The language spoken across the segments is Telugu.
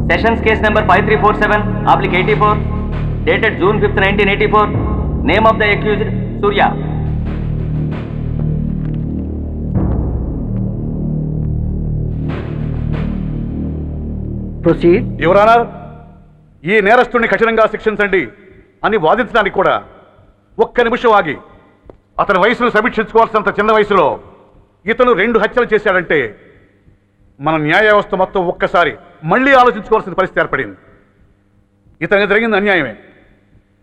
Sessions case number 5347/84, dated June 5th, 1984. Name of the accused, Surya. Proceed. Your honour, ఈ నేరస్తుడిని కఠినంగా శిక్షించండి అని వాదించడానికి కూడా ఒక్క నిమిషం ఆగి అతని వయసును సమీక్షించుకోవాల్సినంత చిన్న వయసులో ఇతను 2 హత్యలు చేశాడంటే మన న్యాయ వ్యవస్థ మొత్తం ఒక్కసారి మళ్ళీ ఆలోచించుకోవాల్సిన పరిస్థితి ఏర్పడింది. ఇతనికి జరిగింది అన్యాయమే,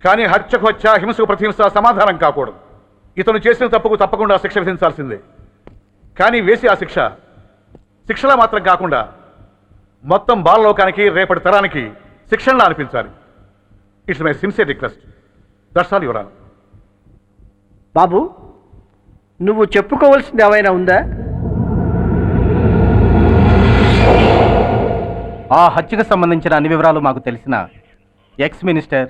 కానీ హత్యకు హత్య, హింసకు ప్రతిహింస సమాధానం కాకూడదు. ఇతను చేసిన తప్పుకు తప్పకుండా శిక్ష విధించాల్సిందే. కానీ వేసి ఆ శిక్షలా మాత్రం కాకుండా మొత్తం బాలలోకానికి, రేపటి తరానికి శిక్షణలా అనిపించాలి. It's my sincere request. That's all your honour. బాబు, నువ్వు చెప్పుకోవాల్సింది ఏమైనా ఉందా? ఆ హత్యకు సంబంధించిన అన్ని వివరాలు మాకు తెలిసిన ఎక్స్ మినిస్టర్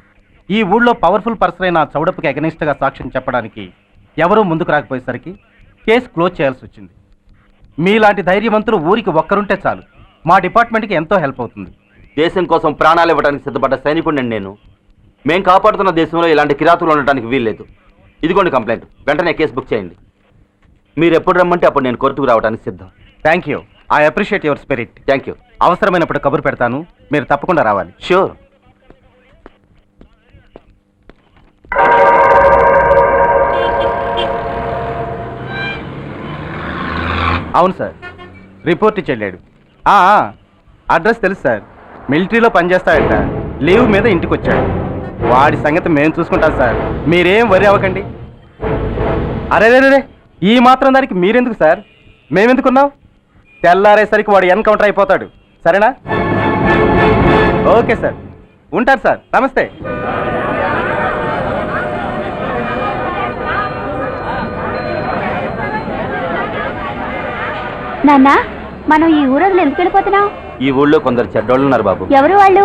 ఈ ఊళ్ళో పవర్ఫుల్ పర్సన్ అయిన చౌడప్పకి అగెనిస్ట్గా సాక్ష్యం చెప్పడానికి ఎవరూ ముందుకు రాకపోయేసరికి కేసు క్లోజ్ చేయాల్సి వచ్చింది. మీలాంటి ధైర్యవంతులు ఊరికి ఒక్కరుంటే చాలు, మా డిపార్ట్మెంట్కి ఎంతో హెల్ప్ అవుతుంది. దేశం కోసం ప్రాణాలు ఇవ్వడానికి సిద్ధపడ్డ సైనికుడిని నేను. మేం కాపాడుతున్న దేశంలో ఇలాంటి కిరాతులు ఉండటానికి వీల్లేదు. ఇదిగోండి కంప్లైంట్, వెంటనే కేసు బుక్ చేయండి. మీరు ఎప్పుడు రమ్మంటే అప్పుడు నేను కోర్టుకు రావడానికి సిద్ధం. Thank you, I appreciate your spirit. Thank you. అవసరమైనప్పుడు కబురు పెడతాను, మీరు తప్పకుండా రావాలి. ష్యూర్. అవును సార్, రిపోర్ట్ ఇచ్చి వెళ్ళాడు. అడ్రస్ తెలుసు సార్, మిలిటరీలో పనిచేస్తాడట, లీవ్ మీద ఇంటికి వచ్చాడు. వాడి సంగతి మేము చూసుకుంటాం సార్, మీరేం వరి అవ్వకండి. అరే, ఈ మాత్రం దానికి మీరెందుకు సార్, మేమెందుకున్నాం? తెల్లారేసరికి వాడు ఎన్కౌంటర్ అయిపోతాడు, సరేనా? ఓకే సార్, ఉంటారు సార్, నమస్తే. నాన్న, మనం ఈ ఊరోజులు ఎందుకు వెళ్ళిపోతున్నాం? ఈ ఊళ్ళో కొందరు చెడ్డోళ్ళు ఉన్నారు బాబు. ఎవరు వాళ్ళు?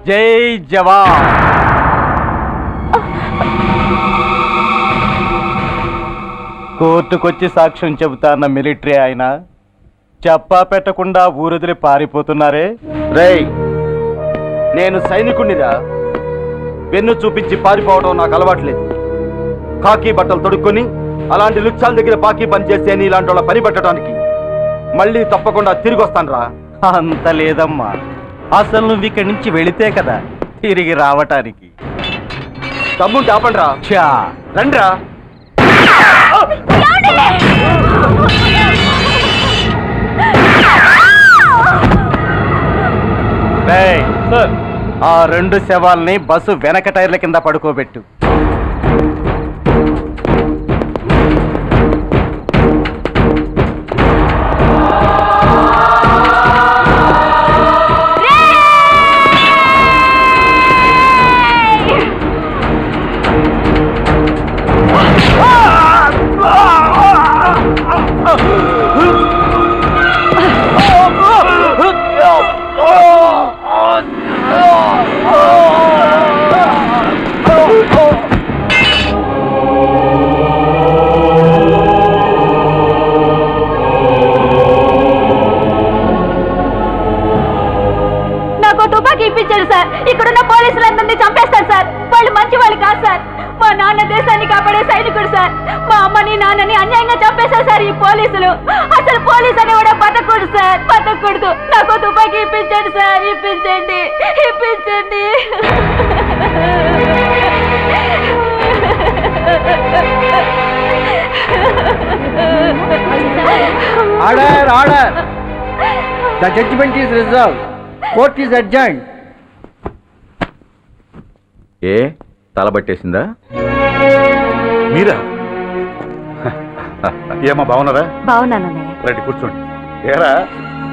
జై జవాన్. కోర్టుకొచ్చి సాక్ష్యం చెబుతాన్న మిలిటరీ ఆయన చెప్పా పెట్టకుండా ఊరొదిలి పారిపోతున్నారే. రేయ్, నేను సైనికుణ్ణిరా. వెన్ను చూపించి పారిపోవడం నాకు అలవాట్లేదు. కాకి బట్టలు తొడుక్కొని అలాంటి లుచ్చాల దగ్గర బాకీ పనిచేసే ఇలాంటి వాళ్ళ పని పట్టడానికి మళ్ళీ తప్పకుండా తిరిగి వస్తాను రా. అంత లేదమ్మా, అసలు నువ్వు ఇక్కడి నుంచి వెళితే కదా తిరిగి రావటానికి. తమ్ముంటే ఆపండి రా. చా రండ్రా. సార్, ఆ 2 శవాల్ని బస్సు వెనక టైర్ల కింద పడుకోబెట్టు. ఇక్కడున్న పోలీసులందరినీ చంపేస్తారు సార్. వాళ్ళు మంచి వాళ్ళు కాదు సార్. మా నాన్న దేశాన్ని కాపాడే సైనికుడు సార్. మా అమ్మని నాన్నని అన్యాయంగా చంపేశారు సార్ ఈ పోలీసులు. అసలు పోలీసు అని కూడా బతకూడదు సార్, బతకూడదు. నాకు తుపాకీ ఇప్పించండి సార్, ఇప్పించండి, ఇప్పించండి. Order, order. The judgement is reserved. Court is adjourned. ఏ తలబట్టేసిందా? మీరా? ఏమా బాగున్నారా? బాగున్నానన్నయ్య. రండి కూర్చోండి. ఏరా,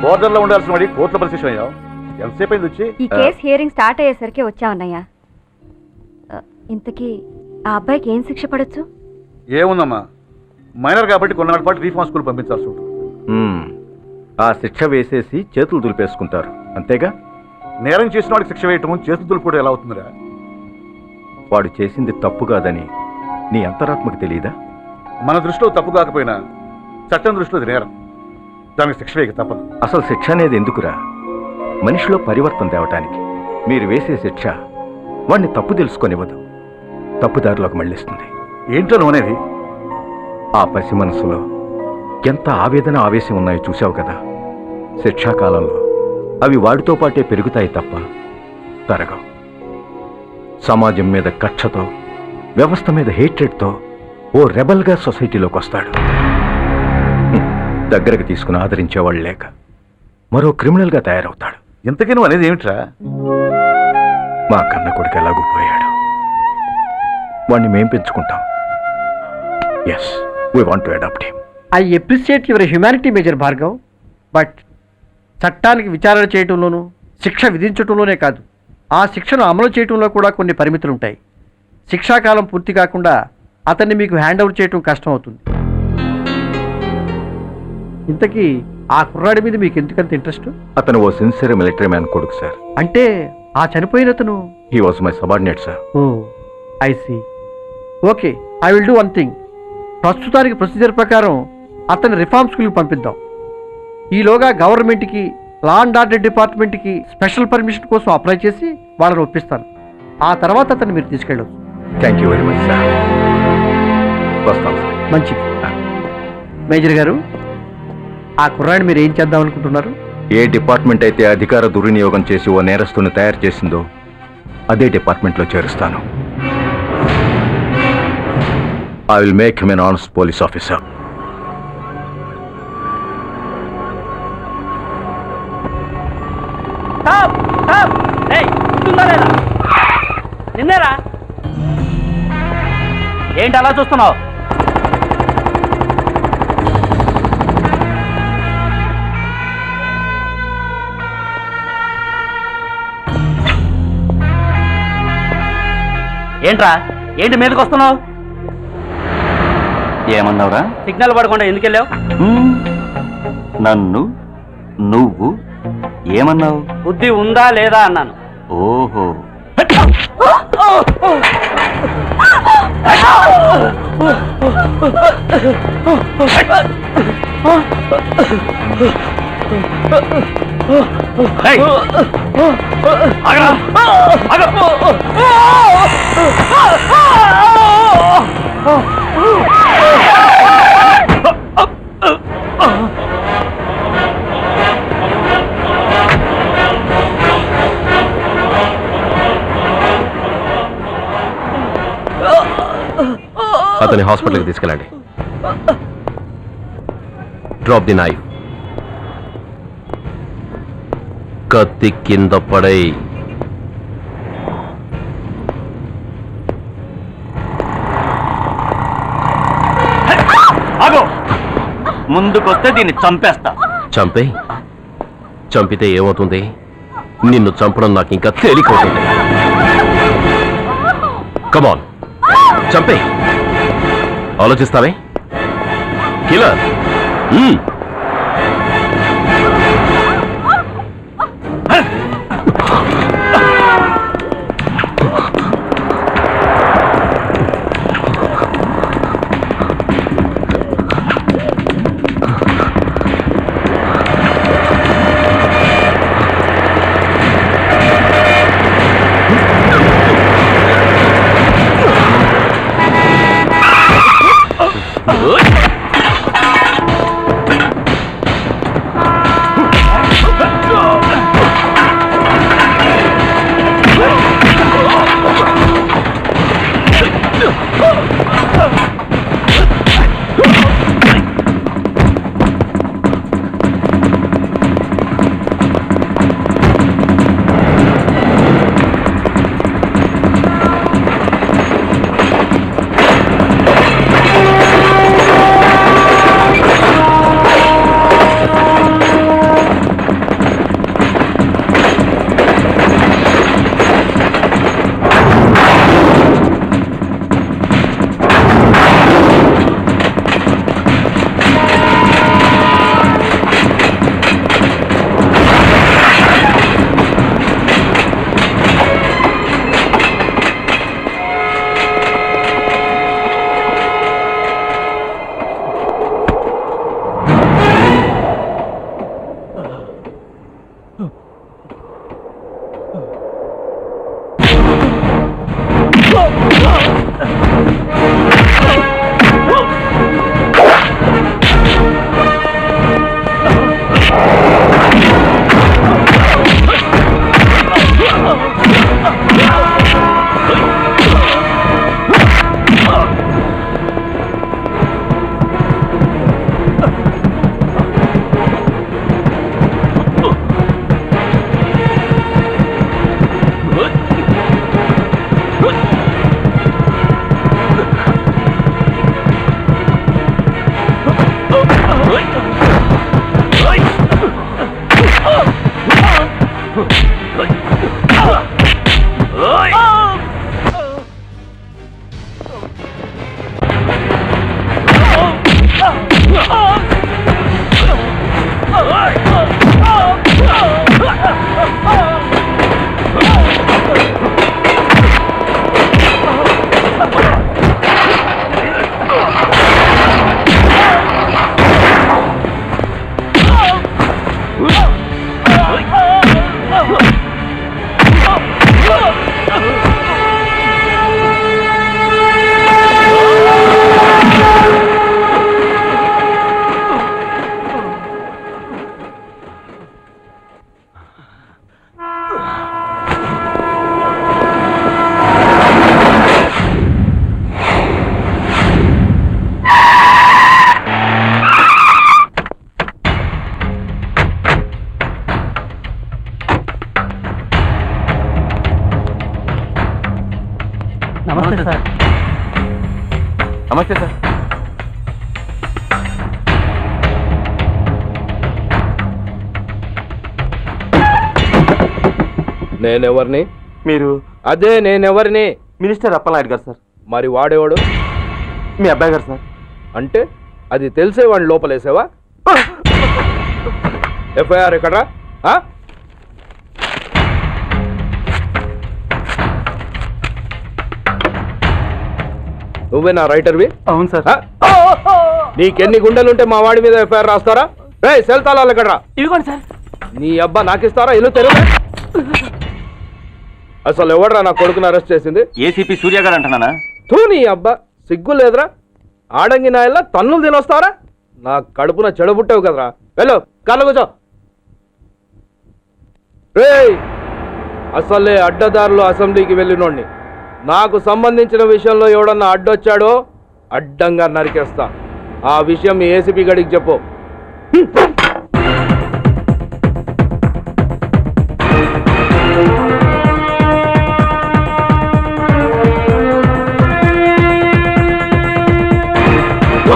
బోర్డర్లో ఉండాల్సిన వాడి కోర్టులో పరిశీలన అయ్యావు. ఎంతసేపు అయింది వచ్చి? ఈ కేసు హియరింగ్ స్టార్ట్ అయ్యేసరికి వచ్చామన్నయ్య. ఇంతకీ ఆ అబ్బాయికి ఏం శిక్ష పడొచ్చు? ఏముందమ్మా, మైనర్ కాబట్టి కొన్నాళ్ళ పాటు రీఫార్మ్ స్కూల్ పంపించాల్సి ఉంటుంది. ఆ శిక్ష వేసేసి చేతులు దులిపేసుకుంటారు, అంతేగా? నేరం చేసిన వాడికి శిక్ష వేయటం చేతులు దులుపుకోవడం ఎలా అవుతుందిరా? వాడు చేసింది తప్పు కాదని నీ అంతరాత్మకు తెలియదా? మన దృష్టిలో తప్పు కాకపోయినా చట్టం దృష్టిలో ఇది నేరం. దానికి శిక్ష వేయక తప్పదు. అసలు శిక్ష అనేది ఎందుకురా? మనిషిలో పరివర్తన తేవటానికి. మీరు వేసే శిక్ష వాడిని తప్పు తెలుసుకొనివ్వదు, తప్పుదారిలోకి మళ్ళిస్తుంది. ఏంటో నువ్వనేది? ఆ పసి మనసులో ఎంత ఆవేదన ఆవేశం ఉన్నాయో చూశావు కదా. శిక్షాకాలంలో అవి వాడితో పాటే పెరుగుతాయి తప్ప తరగవు. సమాజం మీద కక్షతో, వ్యవస్థ మీద హేట్రెడ్తో ఓ రెబల్గా సొసైటీలోకి వస్తాడు. దగ్గరకు తీసుకుని ఆదరించేవాళ్ళు లేక మరో క్రిమినల్గా తయారవుతాడు. ఇంతకీ నువ్వు అనేది ఏమిట్రా? మా కన్న కొడుకు ఎలాగూ పోయాడు, వాణ్ణి మేం పెంచుకుంటాం. Yes, we want to adopt him. I appreciate your humanity major Bhargav, but చట్టానికి విచారణ చేయటంలోనూ శిక్ష విధించటంలోనే కాదు, ఆ శిక్షను అమలు చేయటంలో కూడా కొన్ని పరిమితులు ఉంటాయి. శిక్షాకాలం పూర్తి కాకుండా అతన్ని మీకు హ్యాండ్ ఓవర్ చేయటం కష్టం అవుతుంది. ఇంతకీ ఆ కుర్రాడి మీద మీకు ఎందుకంత ఇంట్రెస్ట్? అతను ఓ సిన్సియర్ మిలిటరీ మ్యాన్ కొడుకు సార్. అంటే ఆ చనిపోయిన అతను? He was my subordinate sir. Oh I see. Okay, I will do one thing. ప్రస్తుతానికి ప్రొసీజర్ ప్రకారం అతన్ని రిఫార్మ్ స్కూల్కి పంపిద్దాం. ఈలోగా గవర్నమెంట్కి, లా అండ్ ఆర్డర్ డిపార్ట్మెంట్కి స్పెషల్ పర్మిషన్ కోసం అప్లై చేసి వాళ్ళని ఒప్పిస్తాను. ఆ తర్వాత అతన్ని మీరు తీసుకెళ్ళవచ్చు. Thank you very much sir. వస్తాం సార్. మంచిది. మేజర్ గారు, ఆ కుర్రాడిని మీరు ఏం చేద్దాం అనుకుంటున్నారు? ఏ డిపార్ట్మెంట్ అయితే అధికార దుర్వినియోగం చేసి ఓ నేరస్తుని తయారు చేసిందో అదే డిపార్ట్మెంట్లో చేరుస్తాను. I will make him an honest police officer. నిన్నేరా ఏంటి అలా చూస్తున్నావు? ఏంట్రా, ఏంటి మీదకి వస్తున్నావు? ఏమన్నావురా? సిగ్నల్ పడకుండా ఎందుకు వెళ్ళావు? నన్ను నువ్వు ఏమన్నావు? బుద్ధి ఉందా లేదా అన్నాను. ఓహో, అతని హాస్పిటల్కి తీసుకెళ్ళండి. Drop the knife. కత్తి కింద పడై. ఆగో, ముందుకొస్తే దీన్ని చంపేస్తా. చంపే. చంపితే ఏమవుతుంది? నిన్ను చంపడం నాకు ఇంకా తేలికవుతుంది. కమాన్, చంపే. ఆలోచిస్తావే కిల్లర్? నమస్తే సార్. నమస్తే సార్. నేనెవరిని? మీరు అదే నేనెవరిని? మినిస్టర్ అప్పలనాయుడు గారు సార్. మరి వాడేవాడు? మీ అబ్బాయి గారు సార్. అంటే అది తెలిసే వాడిని లోపలేసావా? ఎఫ్ఐఆర్ ఎక్కడ్రా? నువ్వే నా రైటర్వి? అవును సార్. నీకెన్ని గుండెలుంటే మా వాడి మీద ఎఫ్ఐఆర్ రాస్తారా? రే సెల్ తాళాలు ఎక్కడ్రా? ఇదిగోండి సార్. నీ అబ్బా నాకిస్తారా? ఇల్లు తెరువు. అసలు ఎవడ్రా నా కొడుకుని అరెస్ట్ చేసింది? ఏసీపీ సూర్య గారు అంటున్నానా? తూ నీ అబ్బా సిగ్గు లేదురా? ఆడంగి నాయల్లా తన్నులు తినొస్తారా? నా కడుపున చెడబుట్టావు కదరా. వెళ్ళు కళ్ళ కూర్చో. రేయ్ అసలే అడ్డదారులు అసెంబ్లీకి వెళ్ళినోడిని. నాకు సంబంధించిన విషయంలో ఎవడన్నా అడ్డొచ్చాడో అడ్డంగా నరికేస్తా. ఆ విషయం మీ ఏసీపీ గడికి చెప్పు.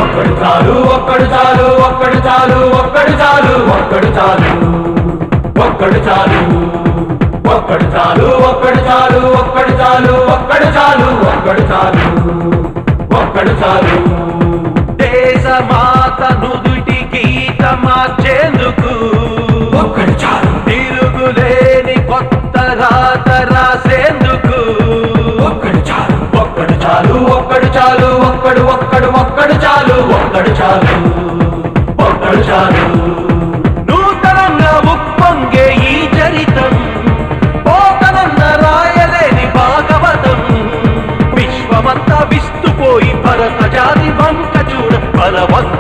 ఒక్కడు చాలు ఒక్కడు చాలు ఒక్కడు చాలు ఒక్కడు చాలు ఒక్కడు చాలు ఒక్కడు చాలు ఒక్కడు చాలు ఒక్కడు చాలు ఒక్కడు చాలు ఒక్కడు చాలు ఒక్కడు చాలు ఒక్కడు చాలు దేశమాత నుదుటి గీత మార్చేందుకు ఒక్కడు చాలు తిరుగులేని కొత్త రాత రాసేందుకు ఒక్కడు చాలు ఒక్కడు చాలు ఒక్కడు చాలు ఒక్కడు ఒక్కడు ఒక్కడు చాలు ఒక్కడు చాలు ఒక్కడు చాలు నూతనంగా ఉప్పొంగే ఈ చరితం పోతనన్న రాయలేని భాగవతం విశ్వమంతా విస్తుపోయి భరత జాతి వంక చూడ బలవంత